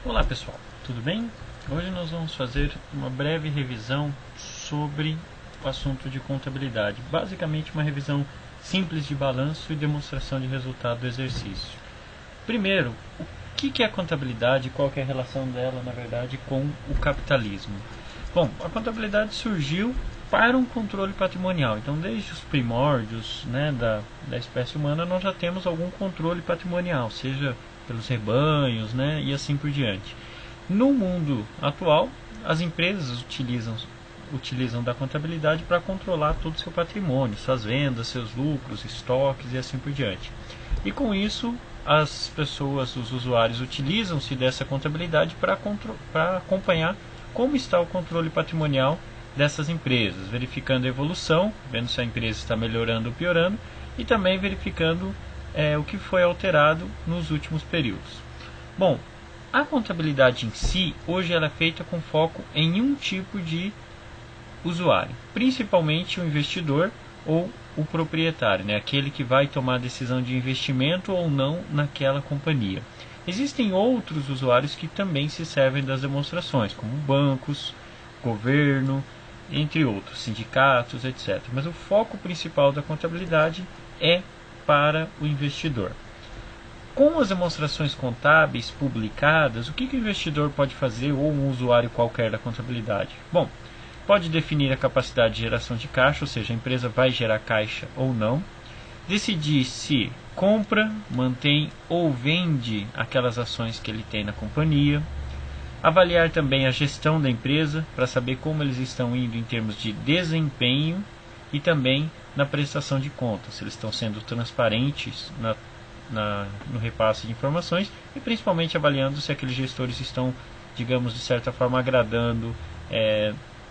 Olá pessoal, tudo bem? Hoje nós vamos fazer uma breve revisão sobre o assunto de contabilidade. Basicamente uma revisão simples de balanço e demonstração de resultado do exercício. Primeiro, o que é a contabilidade e qual é a relação dela, na verdade, com o capitalismo? Bom, a contabilidade surgiu para um controle patrimonial. Então, desde os primórdios, da espécie humana, nós já temos algum controle patrimonial, seja pelos rebanhos, e assim por diante. No mundo atual, as empresas utilizam da contabilidade para controlar todo o seu patrimônio, suas vendas, seus lucros, estoques e assim por diante. E com isso, as pessoas, os usuários, utilizam-se dessa contabilidade para acompanhar como está o controle patrimonial dessas empresas, verificando a evolução, vendo se a empresa está melhorando ou piorando, e também verificando o que foi alterado nos últimos períodos. Bom, a contabilidade em si, hoje ela é feita com foco em um tipo de usuário, principalmente o investidor ou o proprietário, aquele que vai tomar a decisão de investimento ou não naquela companhia. Existem outros usuários que também se servem das demonstrações, como bancos, governo, entre outros, sindicatos, etc. Mas o foco principal da contabilidade é para o investidor. Com as demonstrações contábeis publicadas, o que o investidor pode fazer ou um usuário qualquer da contabilidade? Bom, pode definir a capacidade de geração de caixa, ou seja, a empresa vai gerar caixa ou não, decidir se compra, mantém ou vende aquelas ações que ele tem na companhia, avaliar também a gestão da empresa para saber como eles estão indo em termos de desempenho e também na prestação de contas, se eles estão sendo transparentes no repasse de informações e principalmente avaliando se aqueles gestores estão, digamos, de certa forma agradando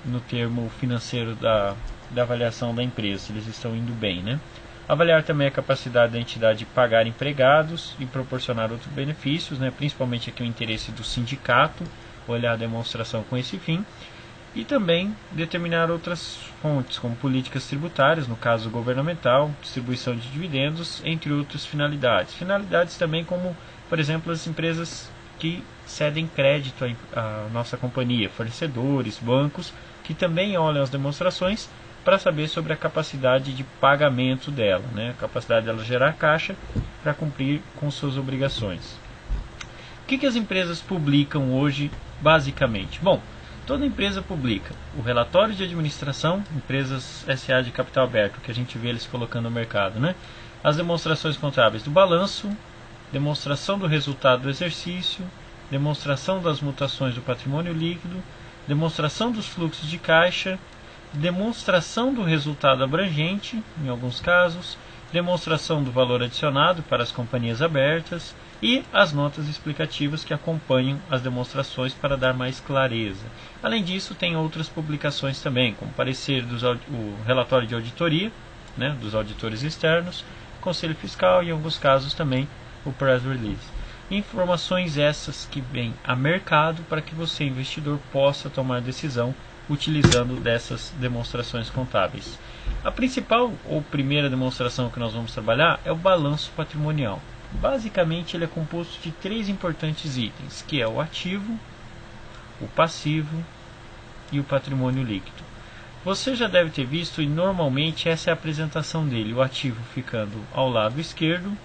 no termo financeiro da avaliação da empresa, se eles estão indo bem, Avaliar também a capacidade da entidade de pagar empregados e proporcionar outros benefícios, principalmente aqui o interesse do sindicato, olhar a demonstração com esse fim, e também determinar outras fontes, como políticas tributárias, no caso governamental, distribuição de dividendos, entre outras finalidades. Finalidades também como, por exemplo, as empresas que cedem crédito à nossa companhia, fornecedores, bancos, que também olham as demonstrações para saber sobre a capacidade de pagamento dela, a capacidade dela gerar caixa para cumprir com suas obrigações. O que as empresas publicam hoje, basicamente? Bom, toda empresa publica o relatório de administração, empresas SA de capital aberto, que a gente vê eles colocando no mercado, as demonstrações contábeis do balanço, demonstração do resultado do exercício, demonstração das mutações do patrimônio líquido, demonstração dos fluxos de caixa, demonstração do resultado abrangente, em alguns casos, demonstração do valor adicionado para as companhias abertas e as notas explicativas que acompanham as demonstrações para dar mais clareza. Além disso, tem outras publicações também, como parecer o relatório de auditoria, dos auditores externos, conselho fiscal e, em alguns casos, também o press release. Informações essas que vêm a mercado para que você, investidor, possa tomar decisão utilizando dessas demonstrações contábeis. A principal ou primeira demonstração que nós vamos trabalhar é o balanço patrimonial. Basicamente ele é composto de três importantes itens, que é o ativo, o passivo e o patrimônio líquido. Você já deve ter visto e normalmente essa é a apresentação dele, o ativo ficando ao lado esquerdo,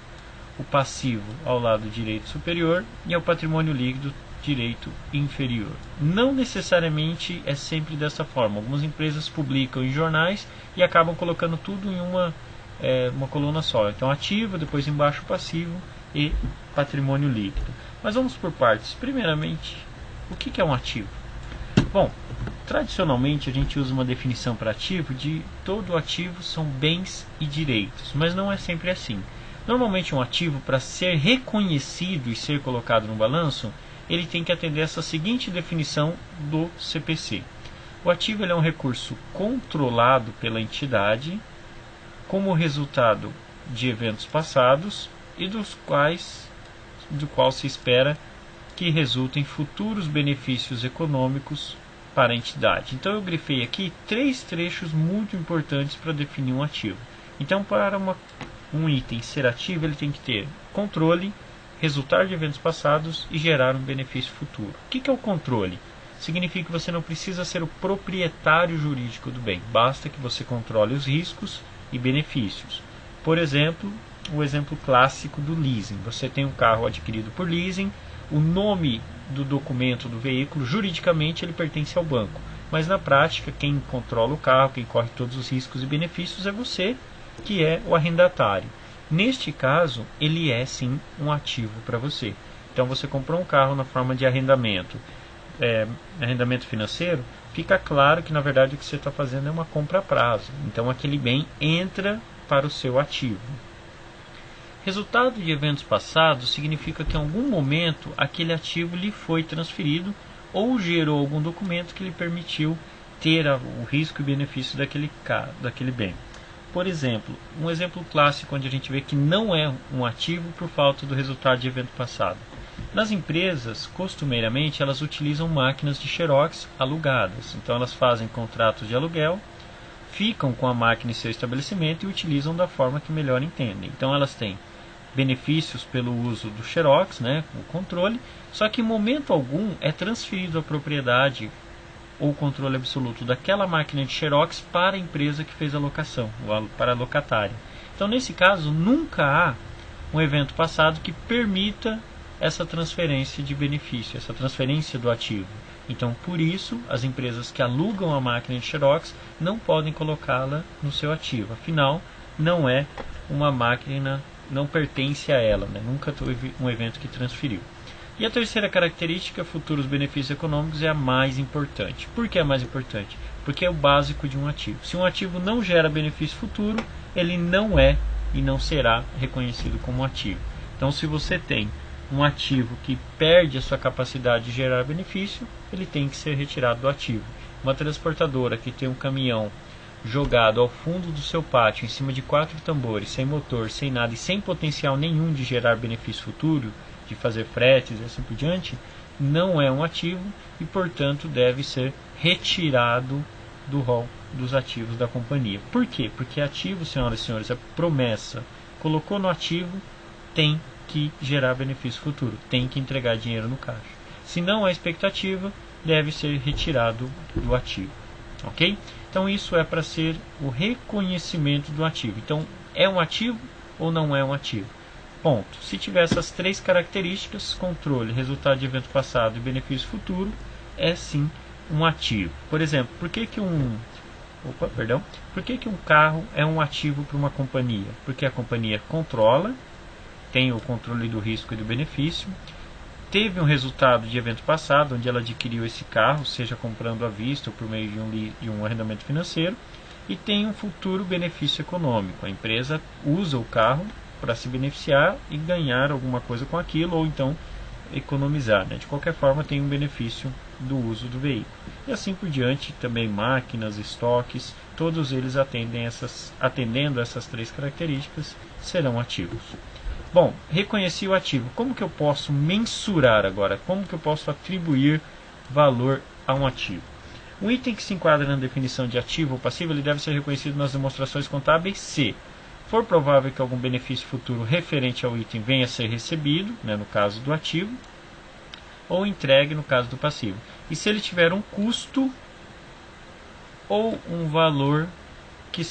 o passivo ao lado direito superior e o patrimônio líquido direito inferior. Não necessariamente é sempre dessa forma. Algumas empresas publicam em jornais e acabam colocando tudo em uma coluna só. Então ativo, depois embaixo passivo e patrimônio líquido. Mas vamos por partes. Primeiramente, o que é um ativo? Bom, tradicionalmente a gente usa uma definição para ativo de todo ativo são bens e direitos, mas não é sempre assim. Normalmente um ativo, para ser reconhecido e ser colocado no balanço, ele tem que atender essa seguinte definição do CPC. O ativo é um recurso controlado pela entidade como resultado de eventos passados e do qual se espera que resultem futuros benefícios econômicos para a entidade. Então eu grifei aqui três trechos muito importantes para definir um ativo. Então, para um item ser ativo, ele tem que ter controle, resultar de eventos passados e gerar um benefício futuro. O que é o controle? Significa que você não precisa ser o proprietário jurídico do bem, basta que você controle os riscos e benefícios. Por exemplo, o exemplo clássico do leasing. Você tem um carro adquirido por leasing, o nome do documento do veículo, juridicamente, ele pertence ao banco. Mas na prática, quem controla o carro, quem corre todos os riscos e benefícios é você, que é o arrendatário. Neste caso, ele é sim um ativo para você. Então você comprou um carro na forma de arrendamento, arrendamento financeiro, fica claro que na verdade o que você está fazendo é uma compra a prazo. Então aquele bem entra para o seu ativo. Resultado de eventos passados significa que em algum momento aquele ativo lhe foi transferido ou gerou algum documento que lhe permitiu ter o risco e benefício daquele bem. Por exemplo, um exemplo clássico onde a gente vê que não é um ativo por falta do resultado de evento passado. Nas empresas, costumeiramente, elas utilizam máquinas de xerox alugadas. Então elas fazem contratos de aluguel, ficam com a máquina em seu estabelecimento e utilizam da forma que melhor entendem. Então elas têm benefícios pelo uso do xerox, o controle, só que em momento algum é transferido a propriedade ou controle absoluto daquela máquina de xerox para a empresa que fez a locação, para a locatária. Então nesse caso nunca há um evento passado que permita essa transferência de benefício, essa transferência do ativo. Então por isso as empresas que alugam a máquina de xerox não podem colocá-la no seu ativo, afinal não é uma máquina, não pertence a ela, nunca teve um evento que transferiu. E a terceira característica, futuros benefícios econômicos, é a mais importante. Por que é a mais importante? Porque é o básico de um ativo. Se um ativo não gera benefício futuro, ele não é e não será reconhecido como ativo. Então se você tem um ativo que perde a sua capacidade de gerar benefício, ele tem que ser retirado do ativo. Uma transportadora que tem um caminhão jogado ao fundo do seu pátio, em cima de 4 tambores, sem motor, sem nada e sem potencial nenhum de gerar benefício futuro, de fazer fretes e assim por diante, não é um ativo e, portanto, deve ser retirado do rol dos ativos da companhia. Por quê? Porque ativo, senhoras e senhores, é promessa. Colocou no ativo, tem que gerar benefício futuro, tem que entregar dinheiro no caixa. Se não há expectativa, deve ser retirado do ativo. Ok? Então isso é para ser o reconhecimento do ativo. Então é um ativo ou não é um ativo? Ponto. Se tiver essas 3 características, controle, resultado de evento passado e benefício futuro, é sim um ativo. Por exemplo, por que um carro é um ativo para uma companhia? Porque a companhia controla, tem o controle do risco e do benefício, teve um resultado de evento passado, onde ela adquiriu esse carro, seja comprando à vista ou por meio de um arrendamento financeiro, e tem um futuro benefício econômico. A empresa usa o carro para se beneficiar e ganhar alguma coisa com aquilo, ou então economizar. De qualquer forma, tem um benefício do uso do veículo. E assim por diante, também máquinas, estoques, todos eles atendendo essas 3 características, serão ativos. Bom, reconheci o ativo. Como que eu posso mensurar agora? Como que eu posso atribuir valor a um ativo? Um item que se enquadra na definição de ativo ou passivo, ele deve ser reconhecido nas demonstrações contábeis se for provável que algum benefício futuro referente ao item venha a ser recebido, no caso do ativo, ou entregue no caso do passivo. E se ele tiver um custo ou um valor que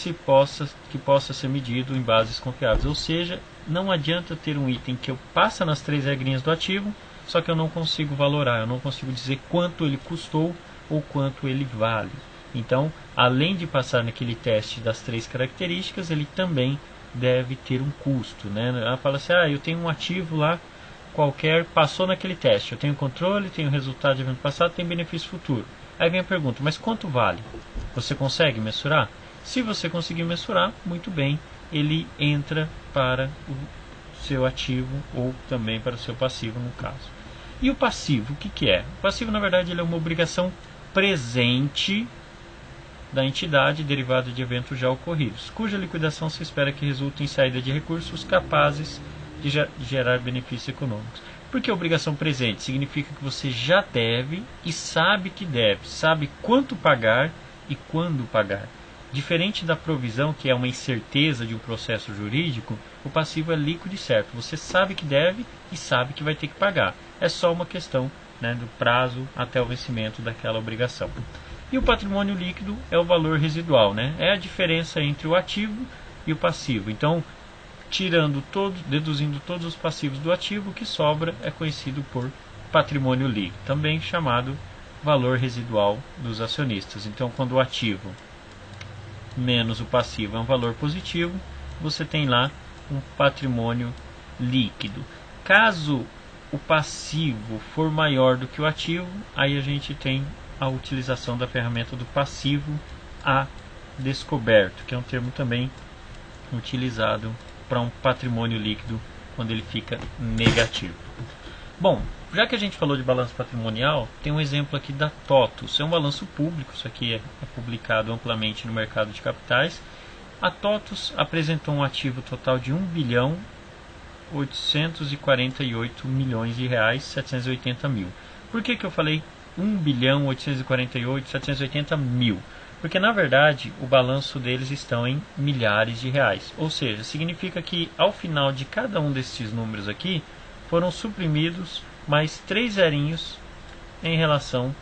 possa ser medido em bases confiáveis. Ou seja, não adianta ter um item que eu passa nas 3 regrinhas do ativo, só que eu não consigo valorar, eu não consigo dizer quanto ele custou ou quanto ele vale. Então, além de passar naquele teste das 3 características, ele também deve ter um custo. Ela fala assim, eu tenho um ativo lá qualquer, passou naquele teste, eu tenho controle, tenho resultado de evento passado, tenho benefício futuro. Aí vem a pergunta, mas quanto vale? Você consegue mensurar? Se você conseguir mensurar, muito bem, ele entra para o seu ativo ou também para o seu passivo no caso. E o passivo, o que é? O passivo, na verdade, ele é uma obrigação presente da entidade derivada de eventos já ocorridos, cuja liquidação se espera que resulte em saída de recursos capazes de gerar benefícios econômicos. Porque obrigação presente significa que você já deve e sabe que deve, sabe quanto pagar e quando pagar. Diferente da provisão, que é uma incerteza de um processo jurídico, o passivo é líquido e certo. Você sabe que deve e sabe que vai ter que pagar. É só uma questão, né, do prazo até o vencimento daquela obrigação. E o patrimônio líquido é o valor residual, né? É a diferença entre o ativo e o passivo. Então, deduzindo todos os passivos do ativo, o que sobra é conhecido por patrimônio líquido, também chamado valor residual dos acionistas. Então, quando o ativo menos o passivo é um valor positivo, você tem lá um patrimônio líquido. Caso o passivo for maior do que o ativo, aí a gente tem a utilização da ferramenta do passivo a descoberto, que é um termo também utilizado para um patrimônio líquido quando ele fica negativo. Bom, já que a gente falou de balanço patrimonial, tem um exemplo aqui da TOTUS. É um balanço público, isso aqui é publicado amplamente no mercado de capitais. A TOTUS apresentou um ativo total de 1.848 milhões de reais, 780 mil. Por que eu falei 1.848.780 mil? Porque na verdade o balanço deles estão em milhares de reais. Ou seja, significa que ao final de cada um desses números aqui, foram suprimidos mais 3 zerinhos em relação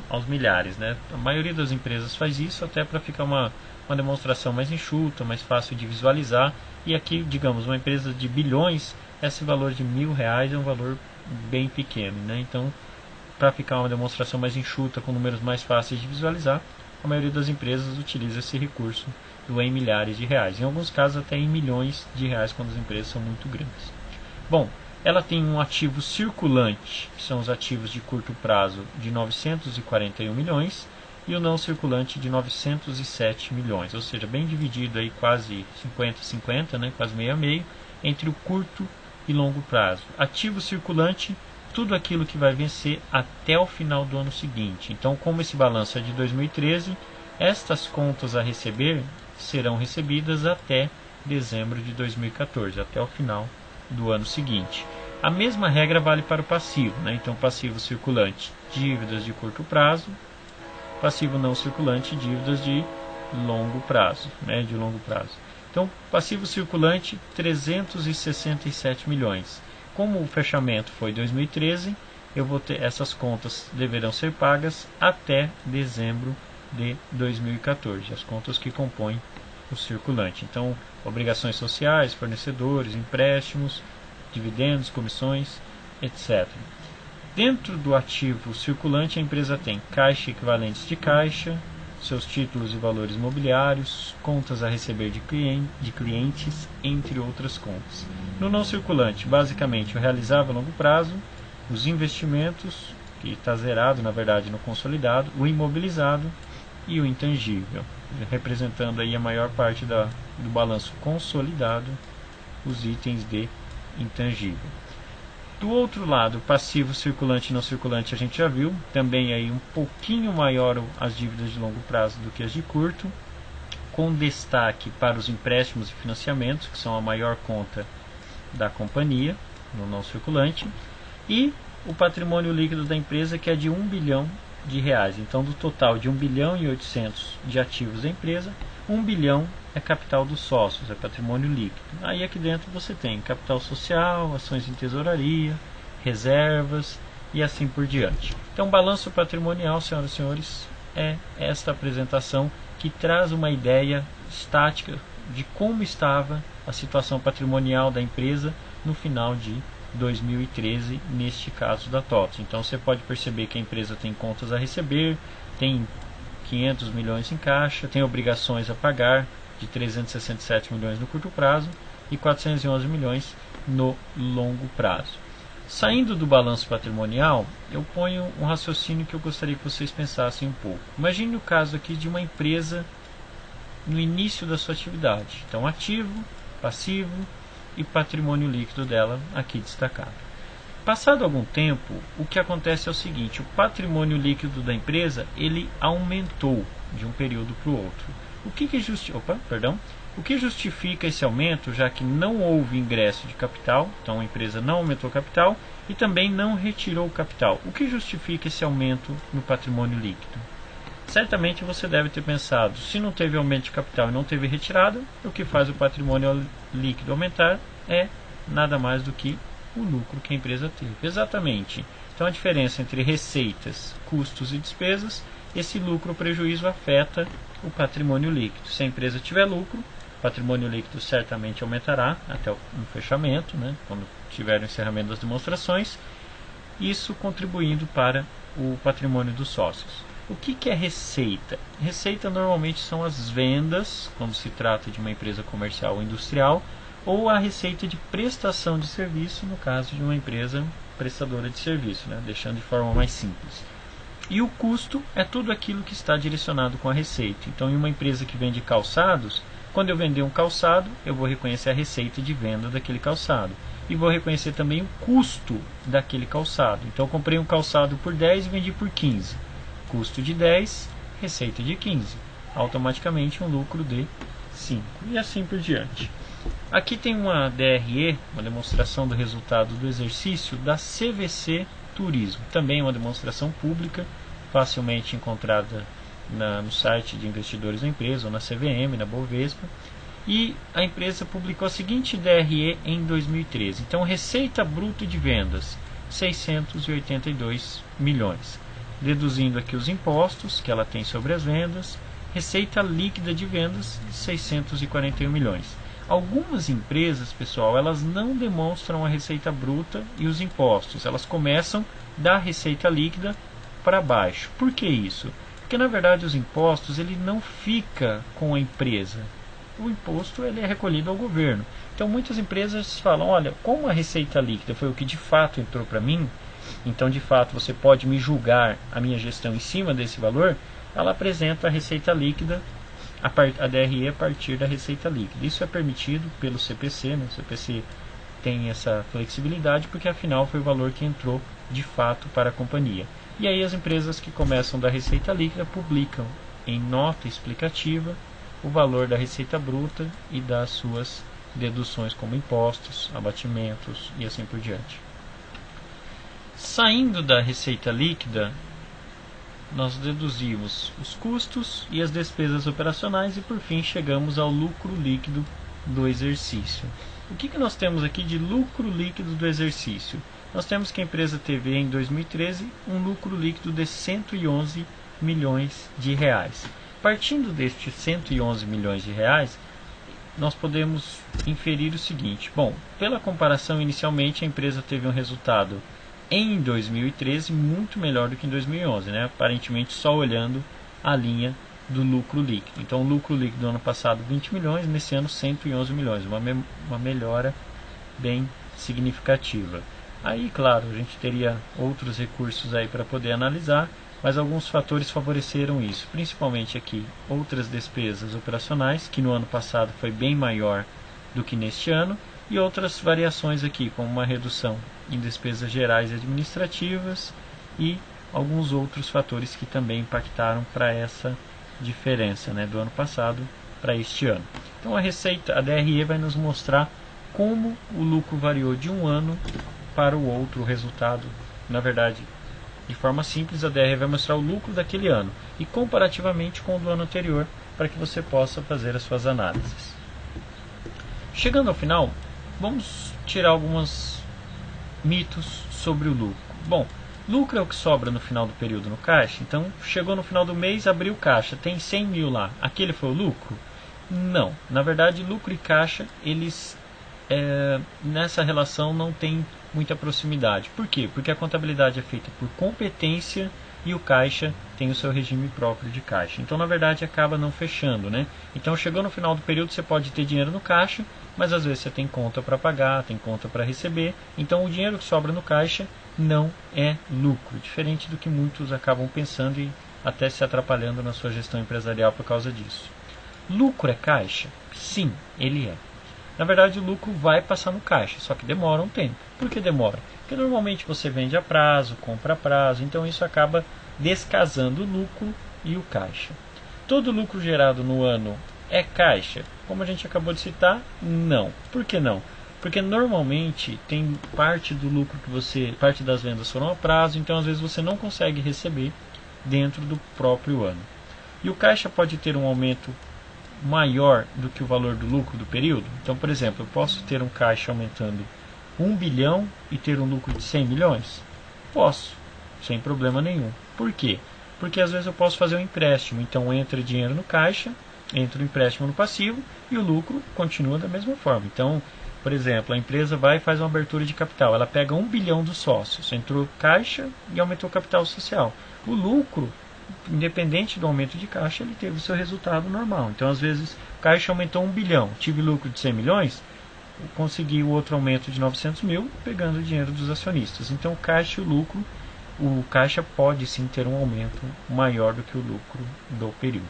aos milhares, né? A maioria das empresas faz isso até para ficar uma demonstração mais enxuta, mais fácil de visualizar. E aqui, digamos, uma empresa de bilhões, esse valor de R$1.000 é um valor bem pequeno, né? Então, para ficar uma demonstração mais enxuta, com números mais fáceis de visualizar, a maioria das empresas utiliza esse recurso do em milhares de reais. Em alguns casos até em milhões de reais, quando as empresas são muito grandes. Bom, ela tem um ativo circulante, que são os ativos de curto prazo, de 941 milhões, e o não circulante de 907 milhões, ou seja, bem dividido aí quase 50-50, né, quase meio a meio, entre o curto e longo prazo. Ativo circulante, tudo aquilo que vai vencer até o final do ano seguinte. Então, como esse balanço é de 2013, estas contas a receber serão recebidas até dezembro de 2014, até o final do ano seguinte. A mesma regra vale para o passivo, né? Então, passivo circulante, dívidas de curto prazo, passivo não circulante, dívidas de longo prazo, né? De longo prazo. Então, passivo circulante, 367 milhões. Como o fechamento foi 2013, eu vou ter essas contas deverão ser pagas até dezembro de 2014, as contas que compõem o circulante. Então, obrigações sociais, fornecedores, empréstimos, dividendos, comissões, etc. Dentro do ativo circulante, a empresa tem caixa e equivalentes de caixa, seus títulos e valores mobiliários, contas a receber de clientes, entre outras contas. No não circulante, basicamente, o realizável a longo prazo, os investimentos, que está zerado, na verdade, no consolidado, o imobilizado e o intangível, representando aí a maior parte do balanço consolidado, os itens de intangível. Do outro lado, passivo circulante e não circulante a gente já viu, também aí um pouquinho maior as dívidas de longo prazo do que as de curto, com destaque para os empréstimos e financiamentos, que são a maior conta da companhia, no não circulante, e o patrimônio líquido da empresa, que é de 1 bilhão de reais. Então, do total de 1 bilhão e 800 de ativos da empresa, 1 bilhão é capital dos sócios, é patrimônio líquido. Aí aqui dentro você tem capital social, ações em tesouraria, reservas e assim por diante. Então, balanço patrimonial, senhoras e senhores, é esta apresentação que traz uma ideia estática de como estava a situação patrimonial da empresa no final de 2013, neste caso da TOTUS. Então você pode perceber que a empresa tem contas a receber, tem 500 milhões em caixa, tem obrigações a pagar de 367 milhões no curto prazo e 411 milhões no longo prazo. Saindo do balanço patrimonial, eu ponho um raciocínio que eu gostaria que vocês pensassem um pouco. Imagine o caso aqui de uma empresa no início da sua atividade. Então, ativo, passivo e patrimônio líquido dela aqui destacado. Passado algum tempo, o que acontece é o seguinte: o patrimônio líquido da empresa ele aumentou de um período para o outro. O que justifica esse aumento, já que não houve ingresso de capital, então a empresa não aumentou o capital e também não retirou o capital? O que justifica esse aumento no patrimônio líquido? certamente você deve ter pensado, se não teve aumento de capital e não teve retirada, o que faz o patrimônio líquido aumentar é nada mais do que o lucro que a empresa teve. Exatamente. Então a diferença entre receitas, custos e despesas, esse lucro ou prejuízo afeta o patrimônio líquido. Se a empresa tiver lucro, o patrimônio líquido certamente aumentará até o fechamento, né, quando tiver o encerramento das demonstrações, isso contribuindo para o patrimônio dos sócios. O que é receita? Receita normalmente são as vendas, quando se trata de uma empresa comercial ou industrial, ou a receita de prestação de serviço, no caso de uma empresa prestadora de serviço, né? Deixando de forma mais simples. E o custo é tudo aquilo que está direcionado com a receita. Então, em uma empresa que vende calçados, quando eu vender um calçado, eu vou reconhecer a receita de venda daquele calçado. E vou reconhecer também o custo daquele calçado. Então, eu comprei um calçado por 10 e vendi por 15. Custo de 10, receita de 15. Automaticamente um lucro de 5. E assim por diante. Aqui tem uma DRE, uma demonstração do resultado do exercício da CVC Turismo. Também uma demonstração pública, facilmente encontrada no site de investidores da empresa, ou na CVM, na Bovespa. E a empresa publicou a seguinte DRE em 2013. Então, receita bruta de vendas, 682 milhões. Deduzindo aqui os impostos que ela tem sobre as vendas, receita líquida de vendas, 641 milhões. Algumas empresas, pessoal, elas não demonstram a receita bruta e os impostos. Elas começam da receita líquida para baixo. Por que isso? Porque, na verdade, os impostos ele não fica com a empresa. O imposto ele é recolhido ao governo. Então, muitas empresas falam, olha, como a receita líquida foi o que de fato entrou para mim, então, de fato, você pode me julgar a minha gestão em cima desse valor, ela apresenta a receita líquida, a DRE a partir da receita líquida. Isso é permitido pelo CPC, né? O CPC tem essa flexibilidade porque afinal foi o valor que entrou de fato para a companhia. E aí as empresas que começam da receita líquida publicam em nota explicativa o valor da receita bruta e das suas deduções como impostos, abatimentos e assim por diante. Saindo da receita líquida, nós deduzimos os custos e as despesas operacionais e por fim chegamos ao lucro líquido do exercício. O que nós temos aqui de lucro líquido do exercício? Nós temos que a empresa teve em 2013 um lucro líquido de 111 milhões de reais. Partindo destes 111 milhões de reais, nós podemos inferir o seguinte. Bom, pela comparação inicialmente a empresa teve um resultado em 2013 muito melhor do que em 2011, né? Aparentemente só olhando a linha do lucro líquido. Então o lucro líquido do ano passado 20 milhões, nesse ano 111 milhões, uma melhora bem significativa. Aí, claro, a gente teria outros recursos aí para poder analisar, mas alguns fatores favoreceram isso, principalmente aqui outras despesas operacionais, que no ano passado foi bem maior do que neste ano, e outras variações aqui, como uma redução em despesas gerais e administrativas e alguns outros fatores que também impactaram para essa diferença, né, do ano passado para este ano. Então a receita, a DRE vai nos mostrar como o lucro variou de um ano para o outro, o resultado, na verdade, de forma simples, a DRE vai mostrar o lucro daquele ano e comparativamente com o do ano anterior, para que você possa fazer as suas análises. Chegando ao final, vamos tirar alguns mitos sobre o lucro. Bom, lucro é o que sobra no final do período no caixa. Então, chegou no final do mês, abriu caixa, tem 100 mil lá. Aquele foi o lucro? Não. Na verdade, lucro e caixa, eles nessa relação não tem muita proximidade. Por quê? Porque a contabilidade é feita por competência e o caixa tem o seu regime próprio de caixa. Então, na verdade, acaba não fechando, né? Então, chegou no final do período, você pode ter dinheiro no caixa, mas às vezes você tem conta para pagar, tem conta para receber. Então, o dinheiro que sobra no caixa não é lucro, diferente do que muitos acabam pensando e até se atrapalhando na sua gestão empresarial por causa disso. Lucro é caixa? Sim, ele é. Na verdade, o lucro vai passar no caixa, só que demora um tempo. Por que demora? Porque normalmente você vende a prazo, compra a prazo, então isso acaba descasando o lucro e o caixa. Todo lucro gerado no ano é caixa? Como a gente acabou de citar, não. Por que não? Porque normalmente tem parte do lucro que parte das vendas foram a prazo, então às vezes você não consegue receber dentro do próprio ano. E o caixa pode ter um aumento maior do que o valor do lucro do período. Então, por exemplo, eu posso ter um caixa aumentando 1 bilhão e ter um lucro de 100 milhões? Posso, sem problema nenhum. Por quê? Porque às vezes eu posso fazer um empréstimo, então entra dinheiro no caixa, entra o empréstimo no passivo e o lucro continua da mesma forma. Então, por exemplo, a empresa vai e faz uma abertura de capital, ela pega 1 bilhão dos sócios, entrou caixa e aumentou o capital social. O lucro, independente do aumento de caixa, ele teve o seu resultado normal. Então, às vezes, caixa aumentou 1 bilhão, tive lucro de 100 milhões, consegui o outro aumento de 900 mil, pegando o dinheiro dos acionistas. Então, o caixa e o lucro, o caixa pode sim ter um aumento maior do que o lucro do período.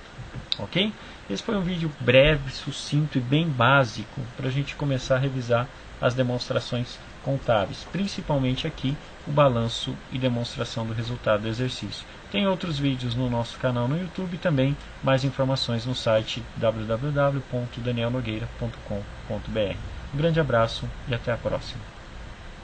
Ok? Esse foi um vídeo breve, sucinto e bem básico para a gente começar a revisar as demonstrações contábeis, principalmente aqui o balanço e demonstração do resultado do exercício. Tem outros vídeos no nosso canal no YouTube e também mais informações no site www.danielnogueira.com.br. Um grande abraço e até a próxima.